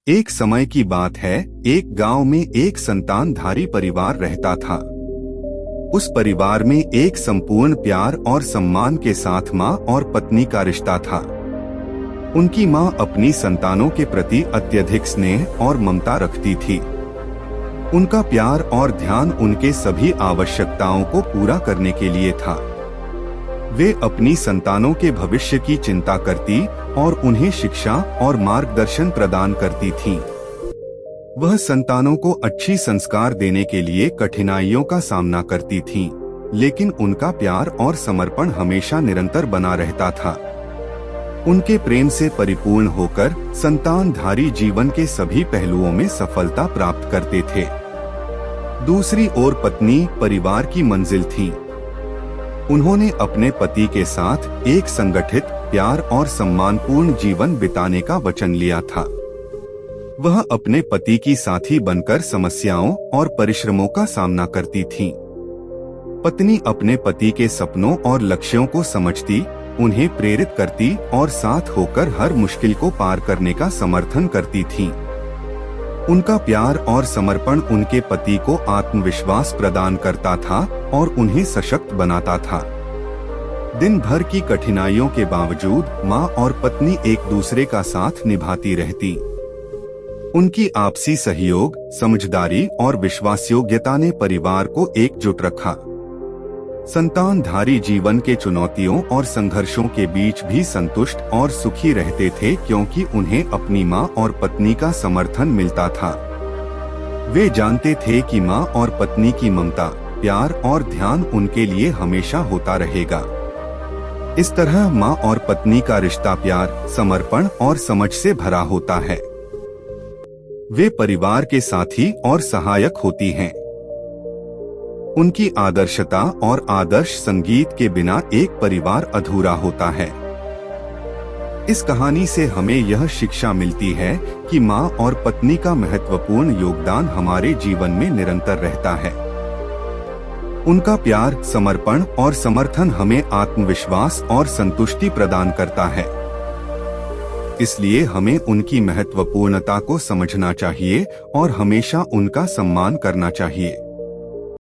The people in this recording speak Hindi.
एक समय की बात है, एक गांव में एक संतानधारी परिवार रहता था। उस परिवार में एक संपूर्ण प्यार और सम्मान के साथ माँ और पत्नी का रिश्ता था। उनकी माँ अपनी संतानों के प्रति अत्यधिक स्नेह और ममता रखती थी। उनका प्यार और ध्यान उनके सभी आवश्यकताओं को पूरा करने के लिए था। वे अपनी संतानों के भविष्य की चिंता करती और उन्हें शिक्षा और मार्गदर्शन प्रदान करती थीं। वह संतानों को अच्छी संस्कार देने के लिए कठिनाइयों का सामना करती थीं, लेकिन उनका प्यार और समर्पण हमेशा निरंतर बना रहता था। उनके प्रेम से परिपूर्ण होकर संतानधारी जीवन के सभी पहलुओं में सफलता प्राप्त करते थे। दूसरी ओर पत्नी परिवार की मंजिल थी। उन्होंने अपने पति के साथ एक संगठित, प्यार और सम्मानपूर्ण जीवन बिताने का वचन लिया था। वह अपने पति की साथी बनकर समस्याओं और परिश्रमों का सामना करती थी। पत्नी अपने पति के सपनों और लक्ष्यों को समझती, उन्हें प्रेरित करती और साथ होकर हर मुश्किल को पार करने का समर्थन करती थी। उनका प्यार और समर्पण उनके पति को आत्मविश्वास प्रदान करता था और उन्हें सशक्त बनाता था। दिन भर की कठिनाइयों के बावजूद माँ और पत्नी एक दूसरे का साथ निभाती रहती। उनकी आपसी सहयोग, समझदारी और विश्वासयोग्यता ने परिवार को एकजुट रखा। संतानधारी जीवन के चुनौतियों और संघर्षों के बीच भी संतुष्ट और सुखी रहते थे, क्योंकि उन्हें अपनी माँ और पत्नी का समर्थन मिलता था। वे जानते थे कि माँ और पत्नी की ममता, प्यार और ध्यान उनके लिए हमेशा होता रहेगा। इस तरह माँ और पत्नी का रिश्ता प्यार, समर्पण और समझ से भरा होता है। वे परिवार के साथी और सहायक होती हैं। उनकी आदर्शता और आदर्श संगीत के बिना एक परिवार अधूरा होता है। इस कहानी से हमें यह शिक्षा मिलती है कि माँ और पत्नी का महत्वपूर्ण योगदान हमारे जीवन में निरंतर रहता है। उनका प्यार, समर्पण और समर्थन हमें आत्मविश्वास और संतुष्टि प्रदान करता है। इसलिए हमें उनकी महत्वपूर्णता को समझना चाहिए और हमेशा उनका सम्मान करना चाहिए।